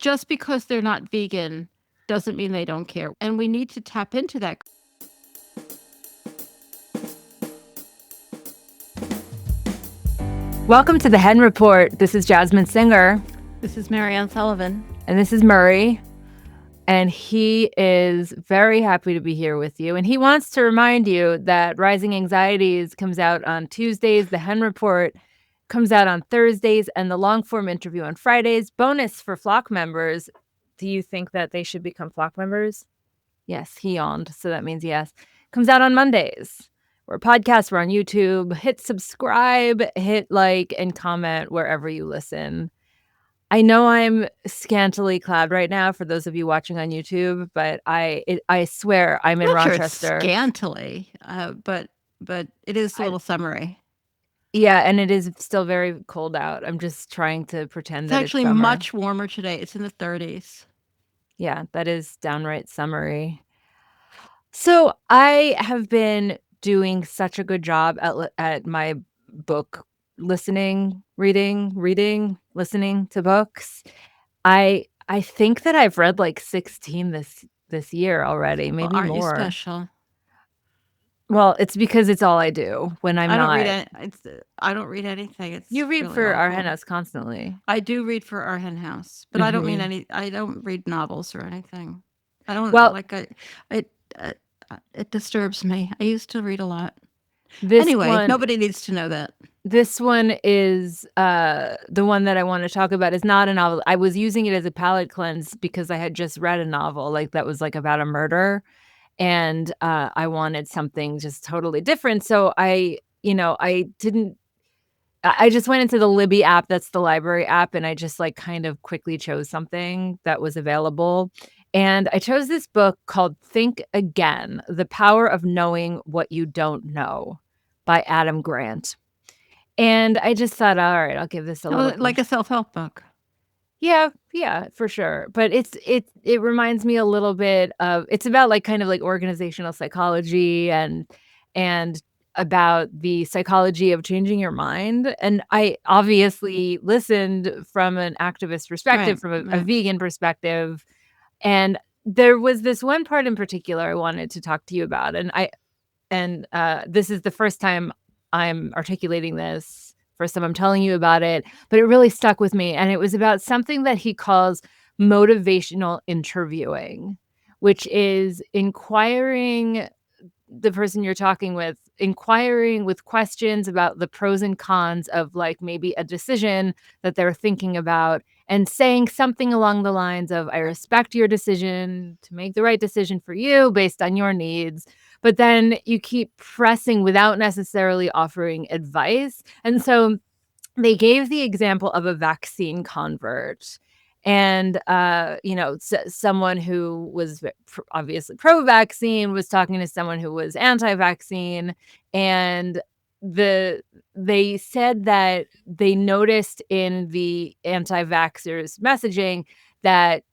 just because they're not vegan doesn't mean they don't care. And we need to tap into that. Welcome to the Hen Report. This is Jasmine Singer. This is Marianne Sullivan. And this is Murray. And he is very happy to be here with you. And he wants to remind you that Rising Anxieties comes out on Tuesdays. The Hen Report comes out on Thursdays, and the long form interview on Fridays. Bonus for Flock members. Do you think that they should become Flock members? Yes, he yawned, so that means yes. Comes out on Mondays. We're a podcast, we're on YouTube. Hit subscribe, hit like, and comment wherever you listen. I know I'm scantily clad right now for those of you watching on YouTube, but I swear I'm in Not sure it's Rochester. scantily, but it is a little summery. Yeah, and it is still very cold out. I'm just trying to pretend It's that actually it's summer. much warmer today. It's in the 30s. Yeah, that is downright summery. So I have been doing such a good job at my book listening, reading, listening to books. I think that I've read like 16 this year already, maybe Well, aren't more. you special? Well, it's because it's all I do when I'm I don't not. I don't read anything. It's You read really for Our awful. Hen House constantly. I do read for Our Hen House, but I don't read novels or anything. I don't it disturbs me. I used to read a lot. Anyway, nobody needs to know that. This one is the one that I want to talk about is not a novel. I was using it as a palate cleanse because I had just read a novel that was about a murder, and I wanted something just totally different. So I just went into the Libby app, that's the library app, and I just kind of quickly chose something that was available. And I chose this book called Think Again: The Power of Knowing What You Don't Know by Adam Grant. And I just thought, all right, I'll give this a little like a self-help book. Yeah, for sure. But it reminds me a little bit of, it's about kind of organizational psychology and about the psychology of changing your mind. And I obviously listened from an activist perspective, from a vegan perspective. And there was this one part in particular I wanted to talk to you about. And this is the first time I'm articulating this. First time I'm telling you about it, but it really stuck with me. And it was about something that he calls motivational interviewing, which is inquiring the person you're talking with, inquiring with questions about the pros and cons of maybe a decision that they're thinking about, and saying something along the lines of, I respect your decision to make the right decision for you based on your needs. But then you keep pressing without necessarily offering advice. And so they gave the example of a vaccine convert. And, someone who was obviously pro-vaccine was talking to someone who was anti-vaccine. And they said that they noticed in the anti-vaxxers' messaging that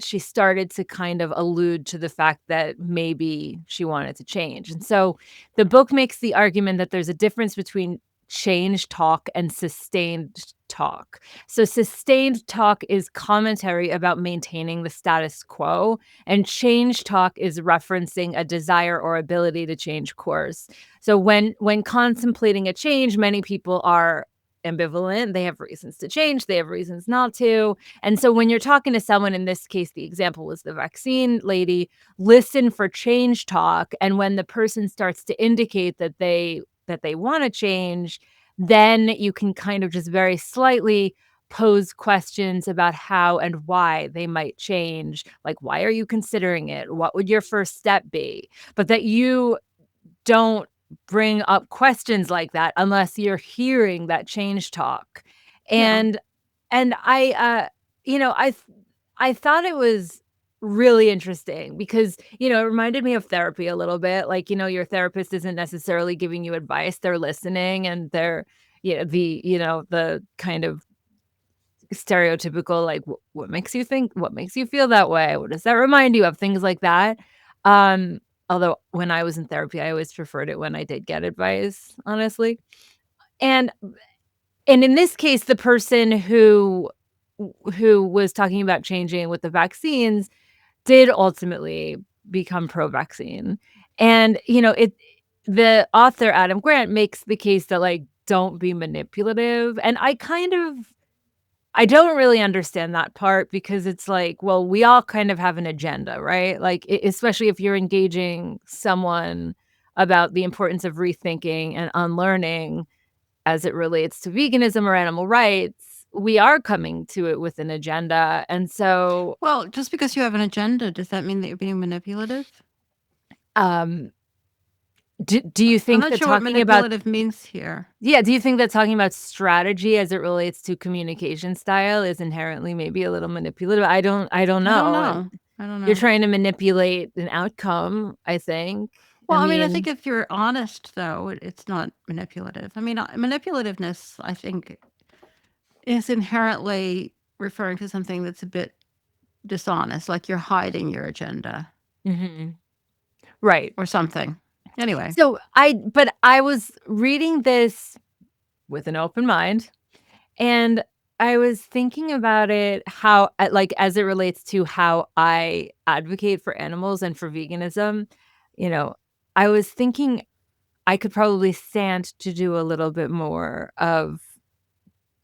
she started to kind of allude to the fact that maybe she wanted to change. And so the book makes the argument that there's a difference between change talk and sustained talk. So sustained talk is commentary about maintaining the status quo, and change talk is referencing a desire or ability to change course. So when contemplating a change, many people are ambivalent. They have reasons to change, they have reasons not to. And so when you're talking to someone, in this case, the example was the vaccine lady, listen for change talk. And when the person starts to indicate that they want to change, then you can kind of just very slightly pose questions about how and why they might change. Like, why are you considering it? What would your first step be? But that you don't bring up questions like that unless you're hearing that change talk. And I thought it was really interesting because, it reminded me of therapy a little bit. Your therapist isn't necessarily giving you advice, they're listening, and they're, the kind of stereotypical, what makes you think, what makes you feel that way? What does that remind you of? Things like that. Although when I was in therapy, I always preferred it when I did get advice, honestly. And in this case, the person who who was talking about changing with the vaccines did ultimately become pro-vaccine. And, the author, Adam Grant, makes the case that, like, don't be manipulative, and I don't really understand that part because it's like, well, we all kind of have an agenda, right? Like, especially if you're engaging someone about the importance of rethinking and unlearning as it relates to veganism or animal rights, we are coming to it with an agenda. And so, Well, just because you have an agenda, does that mean that you're being manipulative? um, do you I'm think not that sure what talking about manipulative means here. yeah, do you think that talking about strategy as it relates to communication style is inherently maybe a little manipulative? I don't I don't know. know. I don't You're know. trying to manipulate an outcome, I think. I Well, I mean, I think mean if you're honest, though, it's not manipulative. I mean, manipulativeness, I think, is inherently referring to something that's a bit dishonest, like you're hiding your agenda mhm. Right. or something. Anyway, But I was reading this with an open mind, and I was thinking about it how like, as it relates to how I advocate for animals and for veganism, you know, I was thinking I could probably stand to do a little bit more of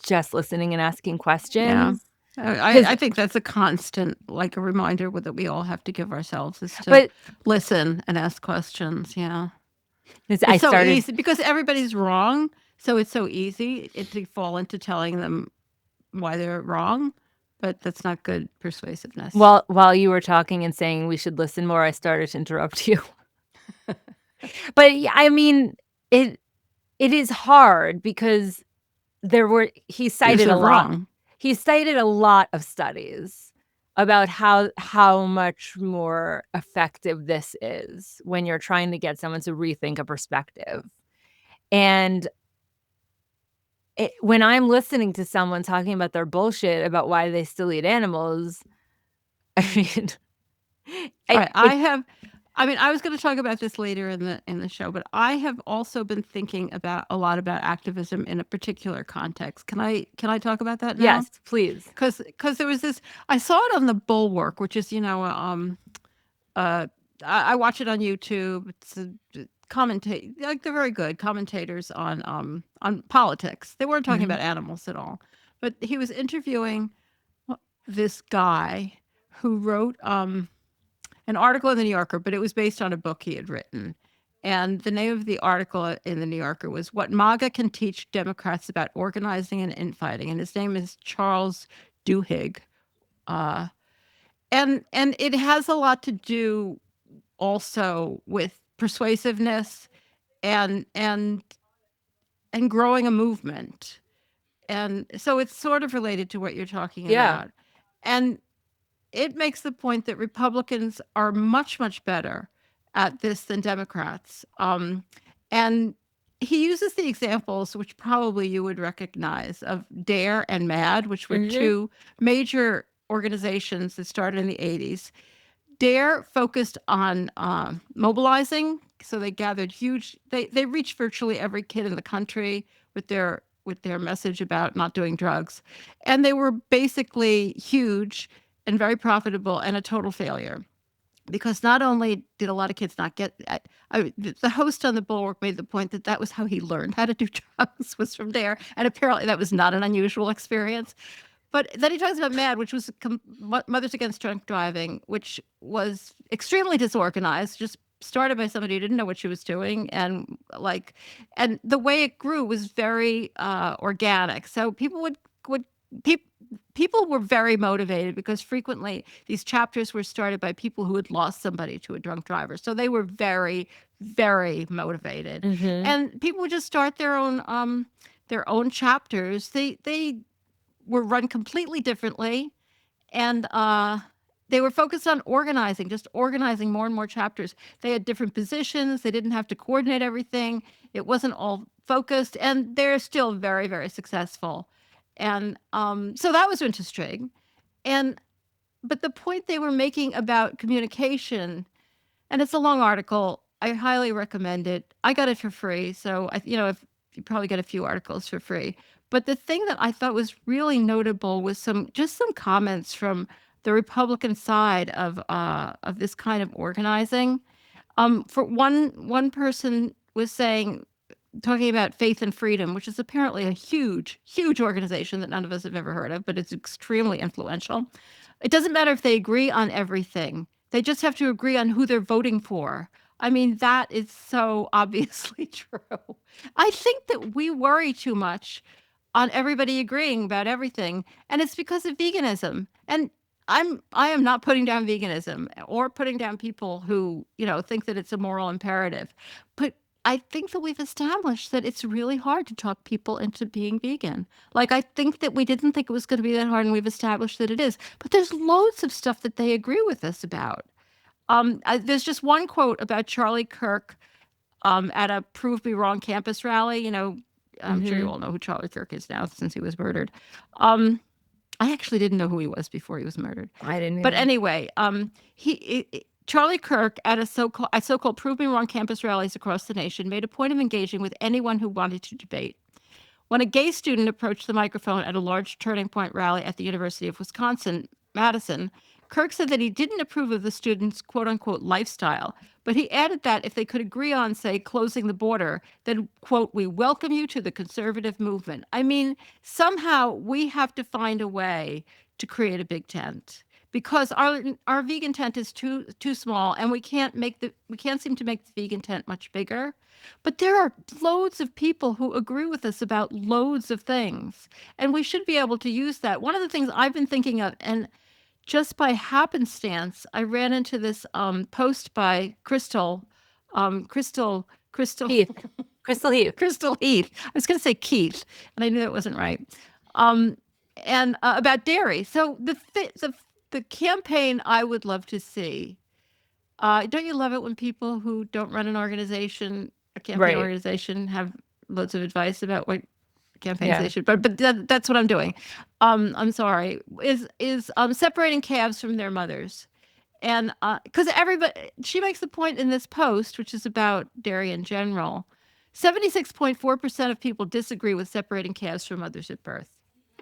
just listening and asking yeah. questions. I 'Cause think that's a constant, like a reminder that we all have to give ourselves is to but listen and ask questions. Yeah. 'cause I It's so started easy because everybody's wrong. So it's so easy to fall into telling them why they're wrong, but that's not good persuasiveness. while you were talking and saying we should listen more, I started to interrupt you. But, yeah, I mean, it is hard because there were Because they're wrong. he cited a lot of studies about how much more effective this is when you're trying to get someone to rethink a perspective. And when I'm listening to someone talking about their bullshit about why they still eat animals, I mean, All I right, it I mean, I was gonna talk about this later in the show, but I have also been thinking about a lot about activism in a particular context. Can I talk about that now? yes, please. Because there was this I saw it on The Bulwark, which is, uh, I watch it on YouTube. It's a commentate like, they're very good commentators on politics. They weren't talking Mhm, about animals at all, but he was interviewing this guy who wrote, an article in The New Yorker, but it was based on a book he had written. And the name of the article in The New Yorker was What MAGA Can Teach Democrats About Organizing and Infighting. And his name is Charles Duhigg. Uh, and it has a lot to do also with persuasiveness and and and growing a movement. And so it's sort of related to what you're talking yeah, about. And it makes the point that Republicans are much, much better at this than Democrats. And he uses the examples, which probably you would recognize, of DARE and MAD, which were mhm, two major organizations that started in the 80s. DARE focused on mobilizing, so they gathered huge. They reached virtually every kid in the country with their message about not doing drugs, and they were basically huge and very profitable and a total failure because not only did a lot of kids not get. The host on the Bulwark made the point that that was how he learned how to do drugs was from DARE, and apparently that was not an unusual experience. But then he talks about MAD, which was Mothers Against Drunk Driving, which was extremely disorganized, just started by somebody who didn't know what she was doing, and the way it grew was very organic. So would people people were very motivated because frequently these chapters were started by people who had lost somebody to a drunk driver. So they were very, very motivated, mhm, and people would just start their own chapters. They were run completely differently, and they were focused on organizing, just organizing more and more chapters. They had different positions. They didn't have to coordinate everything. It wasn't all focused, and they're still very, very successful. And so that was interesting. And but the point they were making about communication, and it's a long article. I highly recommend it. I got it for free, so if you probably get a few articles for free. But the thing that I thought was really notable was some comments from the Republican side of this kind of organizing. For one person was saying, talking about Faith and Freedom, which is apparently a huge, huge organization that none of us have ever heard of, but it's extremely influential. It doesn't matter if they agree on everything. They just have to agree on who they're voting for. I mean, that is so obviously true. I think that we worry too much on everybody agreeing about everything, and it's because of veganism. And I am not putting down veganism or putting down people who, think that it's a moral imperative. But I think that we've established that it's really hard to talk people into being vegan. Like, I think that we didn't think it was going to be that hard, and we've established that it is. But there's loads of stuff that they agree with us about. There's just one quote about Charlie Kirk at a Prove Me Wrong campus rally. I'm sure you Mhm. all know who Charlie Kirk is now since he was murdered. Um, I actually didn't know who he was before he was murdered. I didn't But either. anyway, Charlie Kirk at a so-called Prove Me Wrong campus rallies across the nation made a point of engaging with anyone who wanted to debate. When a gay student approached the microphone at a large Turning Point rally at the University of Wisconsin-Madison, Kirk said that he didn't approve of the students' quote unquote lifestyle, but he added that if they could agree on, say, closing the border, then, quote, we welcome you to the conservative movement. I mean, somehow we have to find a way to create a big tent because our vegan tent is too small, and we can't seem to make the vegan tent much bigger. But there are loads of people who agree with us about loads of things, and we should be able to use that. One of the things I've been thinking of, and just by happenstance, I ran into this post by Crystal Heath. Crystal Heath. Crystal Heath. I was going to say Keith, and I knew that wasn't right. Um, and about dairy. So the campaign I would love to see. Don't you love it when people who don't run an organization, a campaign Right. organization, have loads of advice about what campaigns they Yeah. should? But that's what I'm doing. I'm sorry. Is separating calves from their mothers, and because everybody, she makes the point in this post, which is about dairy in general. 76.4% of people disagree with separating calves from mothers at birth.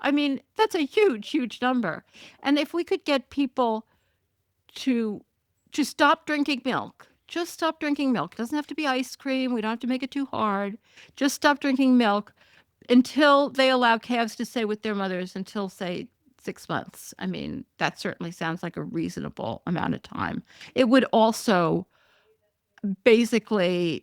I mean, that's a huge, huge number. And if we could get people to stop drinking milk. Just stop drinking milk. It doesn't have to be ice cream. We don't have to make it too hard. Just stop drinking milk until they allow calves to stay with their mothers until, say, 6 months. I mean, that certainly sounds like a reasonable amount of time. It would also basically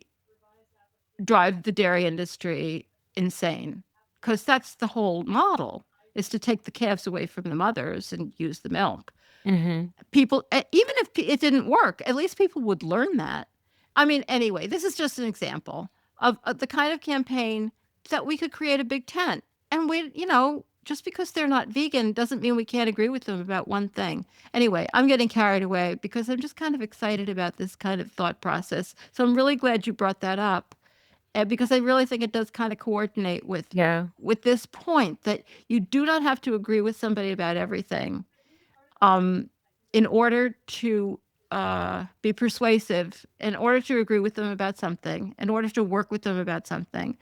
drive the dairy industry insane because that's the whole model, is to take the calves away from the mothers and use the milk. Mhm. People, even if it didn't work, at least people would learn that. I mean, anyway, this is just an example of the kind of campaign that we could create a big tent. And just because they're not vegan doesn't mean we can't agree with them about one thing. Anyway, I'm getting carried away because I'm just kind of excited about this kind of thought process. So I'm really glad you brought that up. Because I really think it does kind of coordinate Yeah. with this point that you do not have to agree with somebody about everything um, in order to be persuasive, in order to agree with them about something, in order to work with them about something.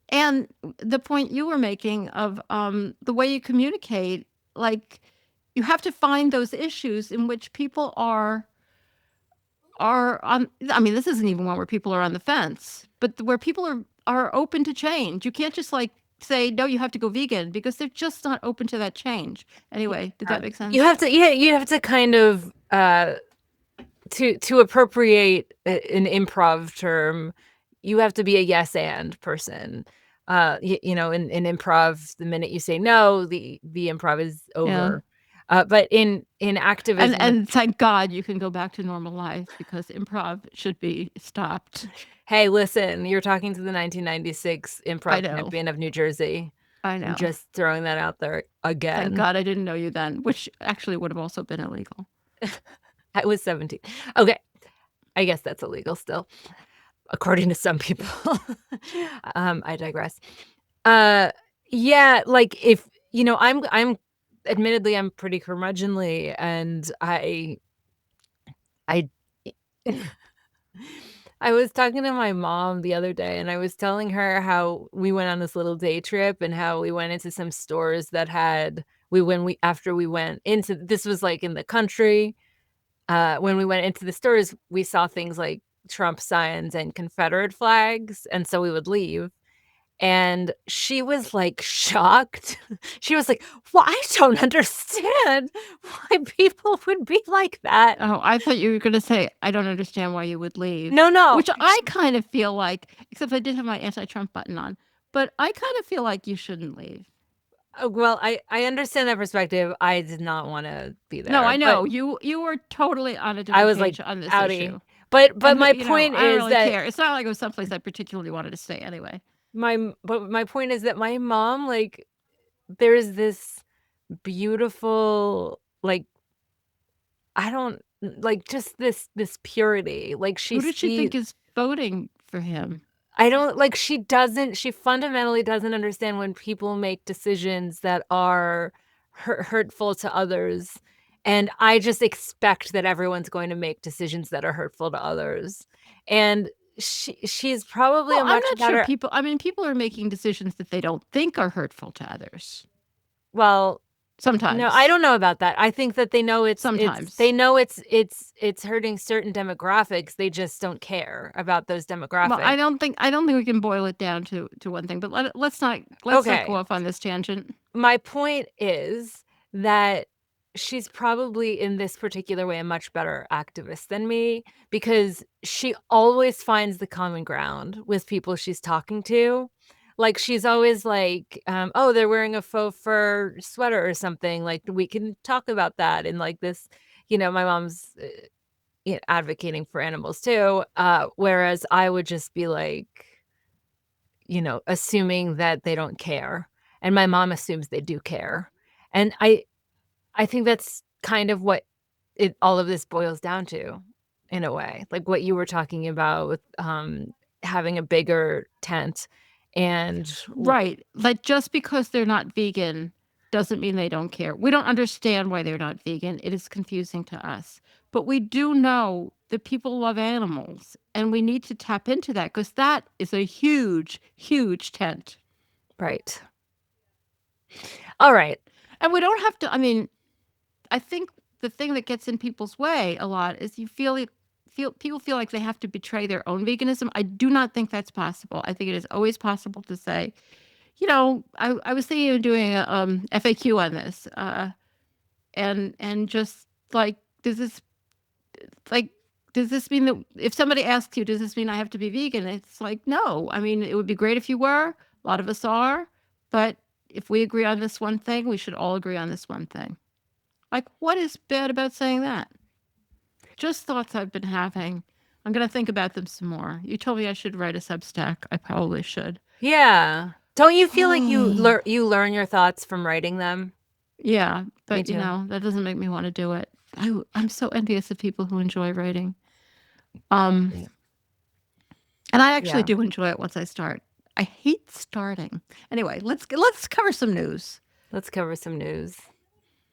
And the point you were making of the way you communicate, like, you have to find those issues in which people are on. I mean, this isn't even one where people are on the fence, but where people are open to change. You can't just like say no, you have to go vegan, because they're just not open to that change. Anyway, did that make sense? You have to kind of to appropriate an improv term, you have to be a yes and person. In improv, the minute you say no, the improv is Yeah. over. But in activism, And thank God you can go back to normal life, because improv should be stopped. hey, listen, you're talking to the 1996 I improv know. champion of New Jersey. I I'm know. just throwing that out there Thank again. God I didn't know you then, which actually would have also been illegal. I was 17. Okay. I guess that's illegal still, according to some people. I digress. Yeah, like if I'm admittedly I'm pretty curmudgeonly, and I I was talking to my mom the other day, and I was telling her how we went on this little day trip and how we went into some stores that had we when we after we went into this was, like, in the country. When we went into the stores, we saw things like Trump signs and Confederate flags, and so we would leave. And she was, like, shocked. She was like, "Well, I don't understand why people would be like that." Oh, I thought you were gonna say, "I don't understand why you would leave," No, no. which I kind of feel like, except I did have my anti-Trump button on, but I kind of feel like you shouldn't leave. Well, I understand that perspective. I did not wanna be No, there, I but know. You were totally on a I different was like, page on this issue. "Outie." But And who my you know, point I don't is really that care. It's not like it was someplace I particularly wanted to stay anyway. my point is that my mom, like, there's this beautiful, like, I don't like, just this purity, like, she Who did she see think is voting for him? I don't like, she fundamentally doesn't understand when people make decisions that are hurtful to others, and I just expect that everyone's going to make decisions that are hurtful to others, and she's probably Well, a I'm much not sure better people I mean, people are making decisions that they don't think are hurtful to others. well, no, I Sometimes. don't know about that. I think that they know Sometimes. it's hurting certain demographics, they just don't care about those Well, demographics. I don't think we can boil it down to one thing, but let's not go Okay. off on this tangent. My point is that she's probably in this particular way a much better activist than me because she always finds the common ground with people she's talking to. Like she's always like, "Oh, they're wearing a faux fur sweater or something. Like we can talk about that." And like this, my mom's advocating for animals too. Whereas I would just be like, assuming that they don't care, and my mom assumes they do care, and I think that's kind of what all of this boils down to, in a way, like what you were talking about with, having a bigger tent and w Right. Like, just because they're not vegan doesn't mean they don't care. We don't understand why they're not vegan. It is confusing to us. But we do know that people love animals, and we need to tap into that because that is a huge, huge tent. right. Alright. And we don't have to I mean, I think the thing that gets in people's way a lot is you feel people feel like they have to betray their own veganism. I do not think that's possible. I think it is always possible to say, I was thinking of doing a FAQ on this, and just like, does this like does this mean that if somebody asks you, does this mean I have to be vegan? It's like, no. I mean, it would be great if you were. A lot of us are, but if we agree on this one thing, we should all agree on this one thing. Like, what is bad about saying that? Just thoughts I've been having. I'm gonna think about them some more. You told me I should write a Substack. I probably should. Yeah. Don't you feel like you learn your thoughts from writing them? Yeah, Me but, too. that doesn't make me wanna do it. I'm so envious of people who enjoy writing. Um, Yeah. and I actually Yeah. do enjoy it once I start. I hate starting. Anyway, let's cover some news. Let's cover some news.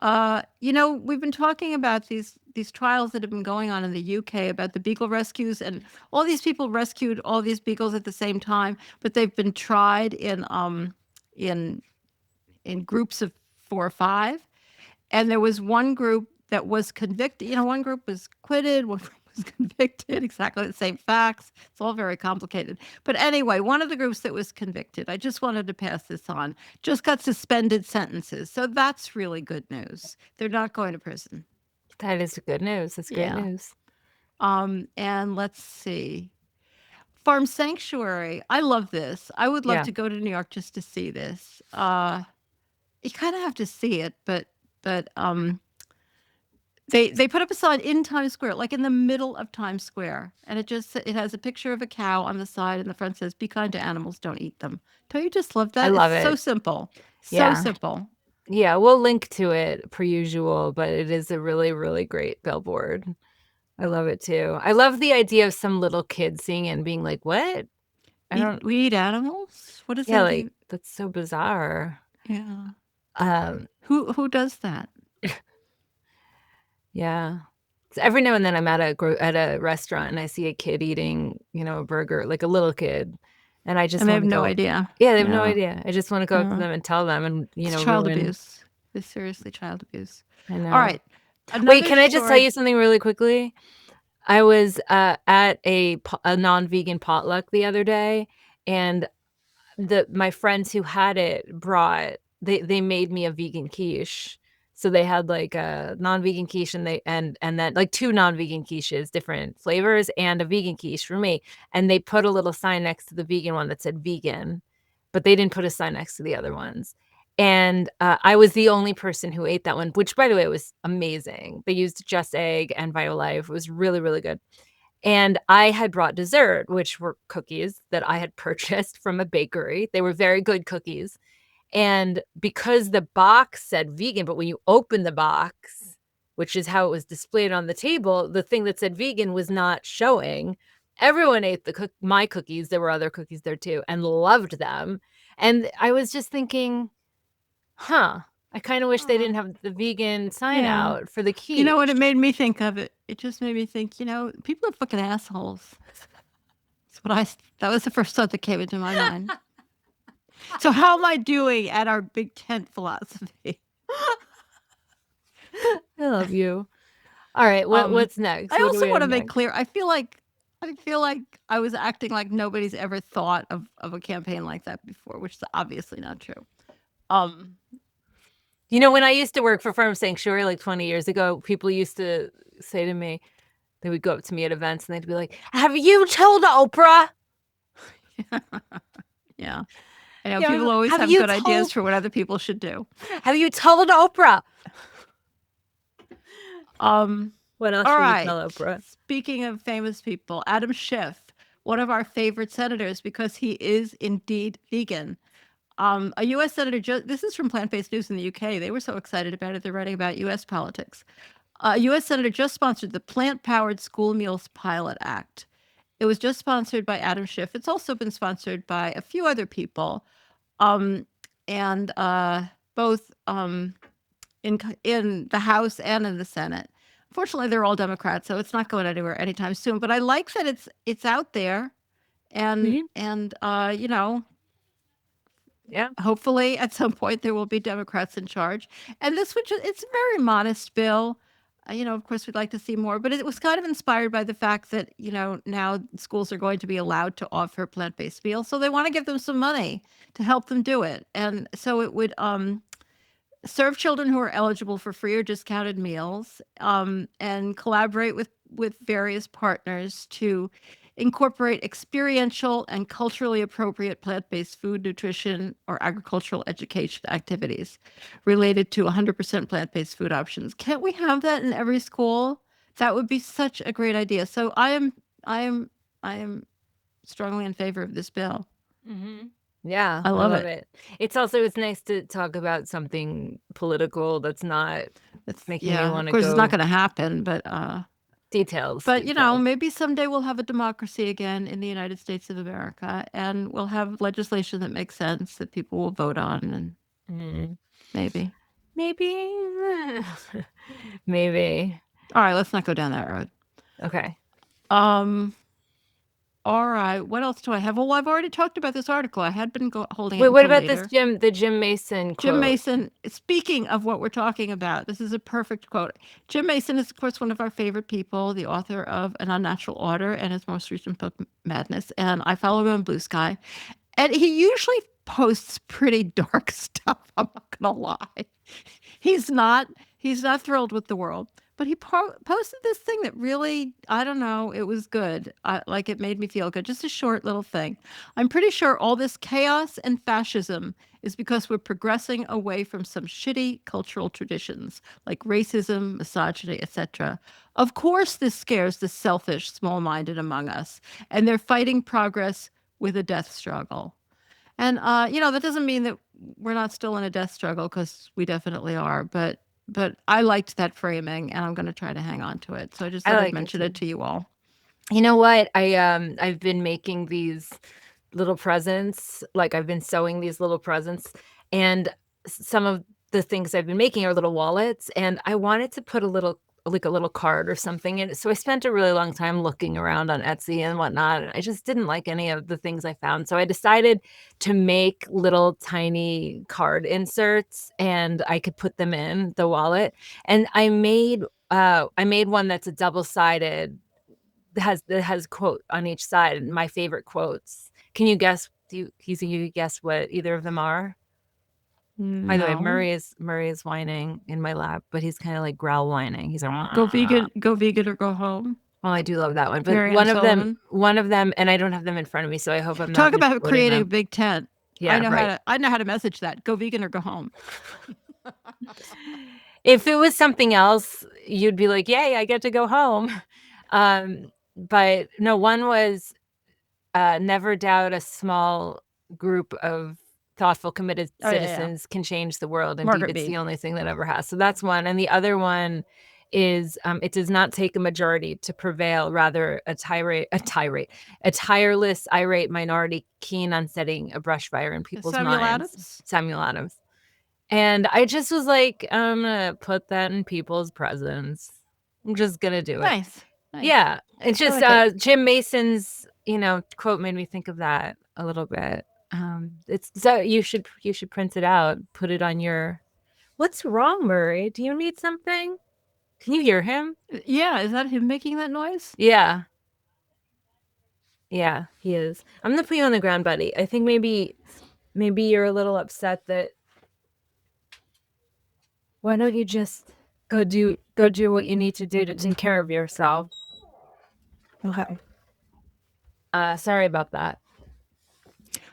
We've been talking about these trials that have been going on in the UK about the beagle rescues, and all these people rescued all these beagles at the same time, but they've been tried in in groups of 4 or 5. And there was one group that was convicted. One group was acquitted, one group was convicted, exactly the same facts. It's all very complicated. But anyway, one of the groups that was convicted, I just wanted to pass this on, just got suspended sentences. So that's really good news. They're not going to prison. That is good news. That's great Yeah. news. And let's see. Farm Sanctuary. I love this. I would love Yeah. to go to New York just to see this. You kind of have to see it, but they put up a sign in Times Square, like in the middle of Times Square, and it has a picture of a cow on the side, and the front says, "Be kind to animals, don't eat them." Don't you just love I that? It's love so it. simple. So Yeah. simple. Yeah, we'll link to it per usual, but it is a really, really great billboard. I love it too. I love the idea of some little kid seeing it and being like, "What?" I don't We eat animals? What does Yeah, that like, even that's so bizarre. Yeah. Um, Who does that? yeah. So every now and then I'm at a restaurant and I see a kid eating, a burger, like a little kid, and I just And they have wanna no go. idea. Yeah, they have no Yeah. idea. I just wanna go up to Yeah. them and tell them and, It's child ruin. abuse. It's seriously child abuse. I All know. right. Wait, Another can I just tell story. you something really quickly? I was, at a non-vegan potluck the other day, and my friends who had it they made me a vegan quiche. So they had, like, a non-vegan quiche and then like, 2 non-vegan quiches, different flavors, and a vegan quiche for me, and they put a little sign next to the vegan one that said "vegan," but they didn't put a sign next to the other ones, and, I was the only person who ate that one, which, by the way, was amazing. They used Just Egg and Violife. It was really, really good. And I had brought dessert, which were cookies that I had purchased from a bakery. They were very good cookies. And because the box said vegan, but when you open the box, which is how it was displayed on the table, the thing that said vegan was not showing. Everyone ate my cookies. There were other cookies there too, and loved them. And I was just thinking, huh, I kind of wish they Aw. didn't have the vegan sign Yeah. out for the You know what it quiche. made me think of? It just made me think, people are fucking assholes. That's what that was the first thought that came into my mind. So how am I doing at our big tent philosophy? I love you. All right, Um, what's next? I What do also we want have to make next? clear, I feel like I was acting like nobody's ever thought of a campaign like that before, which is obviously not true. Um, When I used to work for Farm Sanctuary like 20 years ago, people used to say to me, they would go up to me at events and they'd be like, "Have you told Oprah? yeah. I know people always Have have you good ideas told for what other people should do. have you told Oprah?" Um, What else all should we right. tell Oprah? Speaking of famous people, Adam Schiff, one of our favorite senators because he is indeed vegan. A U.S. senator, this is from Plant Based News in the UK. They were so excited about it, they're writing about U.S. politics. A U.S. senator just sponsored the Plant Powered School Meals Pilot Act. It was just sponsored by Adam Schiff. It's also been sponsored by a few other people, um, and both in the House and in the Senate. Fortunately, they're all Democrats, so it's not going anywhere anytime soon. But I like that it's out there, and Mhm. and Yeah. hopefully at some point there will be Democrats in charge. And it's a very modest bill. Of course, we'd like to see more, but it was kind of inspired by the fact that now schools are going to be allowed to offer plant-based meals, so they want to give them some money to help them do it, and so it would serve children who are eligible for free or discounted meals, and collaborate with various partners to incorporate experiential and culturally appropriate plant-based food, nutrition, or agricultural education activities related to 100% plant-based food options. Can't we have that in every school? That would be such a great idea. So I am I am strongly in favor of this bill. Mhm. Yeah, I I love love it. it. It's nice to talk about something political that's not It's making me yeah, of wanna course it's not go going to happen, but details, But, details. maybe someday we'll have a democracy again in the United States of America, and we'll have legislation that makes sense that people will vote on, and Mm. maybe. Maybe. Maybe. All right, let's not go down that road. Okay. Um, all right, what else do I have? Well, I've already talked about this article. I had been holding it Wait, what until about this later. The Jim Mason Jim quote? Mason, speaking of what we're talking about, this is a perfect quote. Jim Mason is, of course, one of our favorite people, the author of An Unnatural Order and his most recent book, Madness. And I follow him on Blue Sky. And he usually posts pretty dark stuff, I'm not gonna lie. He's not he's not thrilled with the world, but he posted this thing that really, I don't know, it was good. Like it made me feel good. Just a short little thing. I'm pretty sure all this chaos and fascism is because we're progressing away from some shitty cultural traditions like racism, misogyny, etc. Of course, this scares the selfish, small-minded among us, and they're fighting progress with a death struggle. And that doesn't mean that we're not still in a death struggle because we definitely are. But I liked that framing, and I'm going to try to hang on to it. So I just I thought I'd like it mention it too. to you all. You know what? I've been making these little presents, like, I've been sewing these little presents, and some of the things I've been making are little wallets, and I wanted to put a little like a little card or something. And so I spent a really long time looking around on Etsy and whatnot. And I just didn't like any of the things I found. So I decided to make little tiny card inserts and I could put them in the wallet. And I made one that's a double-sided that has a quote on each side, and my favorite quotes. Can you guess? Can you guess what either of them are? By the way, No. Murray is whining in my lap, but he's kind of like growl whining. He's like, Go vegan or go home. oh, I do love that one. But Mary Ann Sullivan. one of them, and I don't have them in front of me, so I hope I'm not Talk about misquoting creating a them. big tent. Yeah, right. I know how to message that. Go vegan or go home. If it was something else, you'd be like, yay, I get to go home. But no, one was never doubt a small group of thoughtful, committed Oh, yeah, yeah. citizens can change the world. Indeed, Margaret it's Mead. the only thing that ever has. So that's one. And the other one is it does not take a majority to prevail, rather a tireless, irate minority keen on setting a brush fire in people's Samuel minds. Adams? Samuel Adams. And I just was like, I'm gonna put that in people's presence. I'm just gonna do it. Nice. Yeah. It's just like Jim Mason's, quote made me think of that a little bit. It's so you should print it out, put it on your. What's wrong, Murray? Do you need something? Can you hear him? Yeah, is that him making that noise? Yeah. Yeah, he is. I'm gonna put you on the ground, buddy. I think maybe you're a little upset that. Why don't you just go do what you need to do to take care of yourself? Okay. Sorry about that.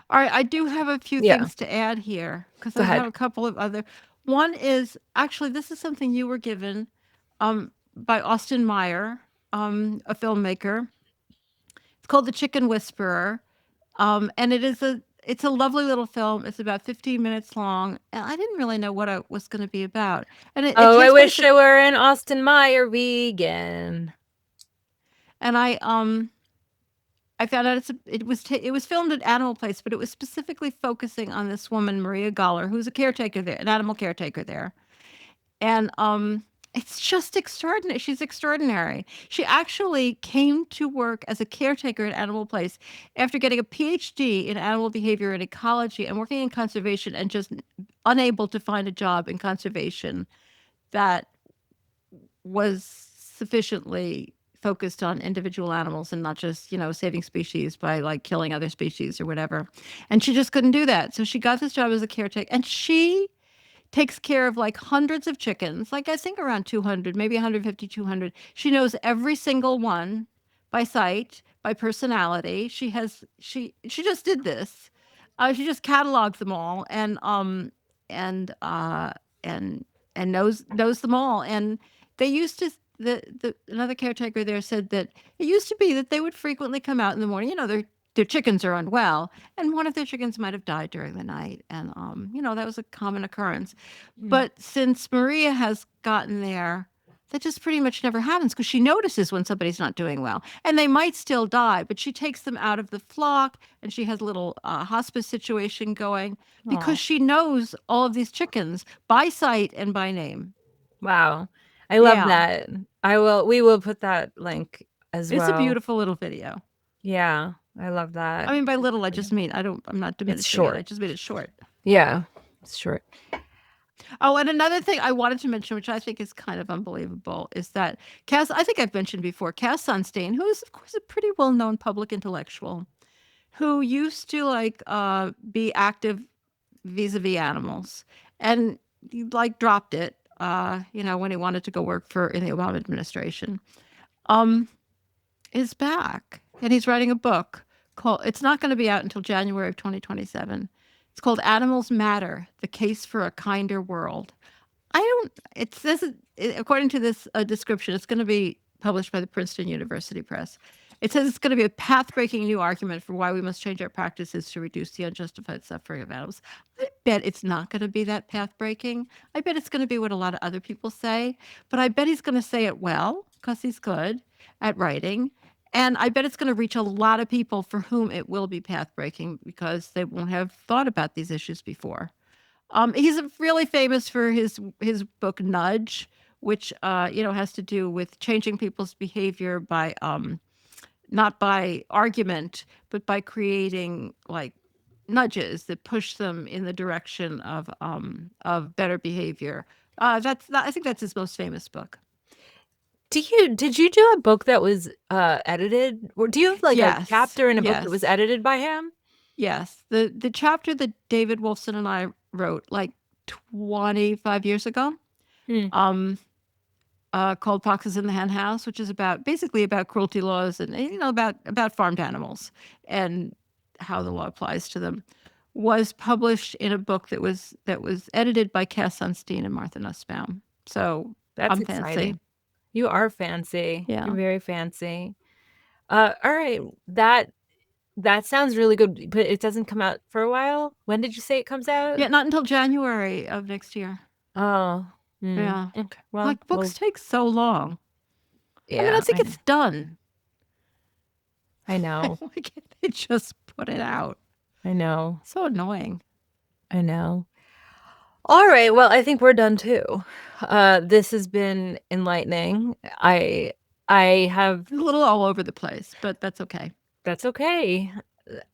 All right, I do have a few Yeah. things to add here because Go I ahead. have a couple of other. One is actually this is something you were given by Austin Meyer, a filmmaker. It's called The Chicken Whisperer, and it's a lovely little film. It's about 15 minutes long, and I didn't really know what it was going to be about. And it I takes wish place I were an Austin Meyer vegan. and I found out it was filmed at Animal Place, but it was specifically focusing on this woman, Maria Galler, who's a caretaker there, an animal caretaker there. And it's just extraordinary. She's extraordinary. She actually came to work as a caretaker at Animal Place after getting a PhD in animal behavior and ecology and working in conservation and just unable to find a job in conservation that was sufficiently focused on individual animals and not just, saving species by like killing other species or whatever. And she just couldn't do that. So she got this job as a caretaker and she takes care of like hundreds of chickens, like I think around 200, maybe 150, 200. She knows every single one by sight, by personality. She just did this. She just cataloged them all and knows them all. And they used to another caretaker there said that it used to be that they would frequently come out in the morning. Their chickens are unwell, and one of their chickens might have died during the night, and that was a common occurrence. But since Maria has gotten there, that just pretty much never happens because she notices when somebody's not doing well, and they might still die, but she takes them out of the flock, and she has a little hospice situation going because she knows all of these chickens by sight and by name. Wow. I love Yeah. that. We will put that link as well. It's a beautiful little video. Yeah, I love that. I mean, by little, I just mean I'm not diminishing It's short. it. I just mean it's short. Yeah, it's short. Oh, and another thing I wanted to mention, which I think is kind of unbelievable, is that Cass, I think I've mentioned before, Cass Sunstein, who is, of course, a pretty well-known public intellectual, who used to be active vis-a-vis animals, and he dropped it, when he wanted to go work in the Obama administration, is back, and he's writing a book called. It's not going to be out until January of 2027. It's called Animals Matter: The Case for a Kinder World. It says, according to this description, it's going to be published by the Princeton University Press. It says it's going to be a path-breaking new argument for why we must change our practices to reduce the unjustified suffering of animals. I bet it's not going to be that path-breaking. I bet it's going to be what a lot of other people say, but I bet he's going to say it well because he's good at writing. And I bet it's going to reach a lot of people for whom it will be path-breaking because they won't have thought about these issues before. He's really famous for his book Nudge, which has to do with changing people's behavior by not by argument, but by creating like nudges that push them in the direction of better behavior. I think that's his most famous book. Did you do a book that was edited, or do you have like a Yes, chapter in a book that was yes, edited by him? yes. The chapter that David Wolfson and I wrote like 25 years ago, Hmm. um, called Foxes in the Hen House, which is basically about cruelty laws and about farmed animals and how the law applies to them, was published in a book that was edited by Cass Sunstein and Martha Nussbaum. So That's I'm fancy. exciting. You are fancy. You're Yeah. very fancy. All right. That sounds really good, but it doesn't come out for a while. When did you say it comes out? Yeah, not until January of next year. Oh, Yeah. okay. Well, Like books take so long. I mean, I yeah, think it's done. I know. Why can't they just put it out? I know. So annoying. I know. All right. Well, I think we're done too. This has been enlightening. I have A little all over the place, but that's okay. That's okay.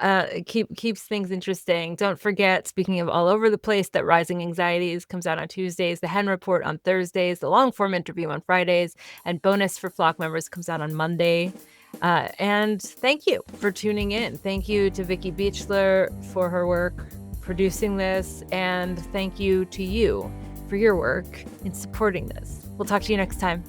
It keeps things interesting. Don't forget, speaking of all over the place, that Rising Anxieties comes out on Tuesdays, the Hen Report on Thursdays, the long form interview on Fridays, and bonus for Flock members comes out on Monday. And thank you for tuning in. Thank you to Vicky Beechler for her work producing this, and thank you to you for your work in supporting this. We'll talk to you next time.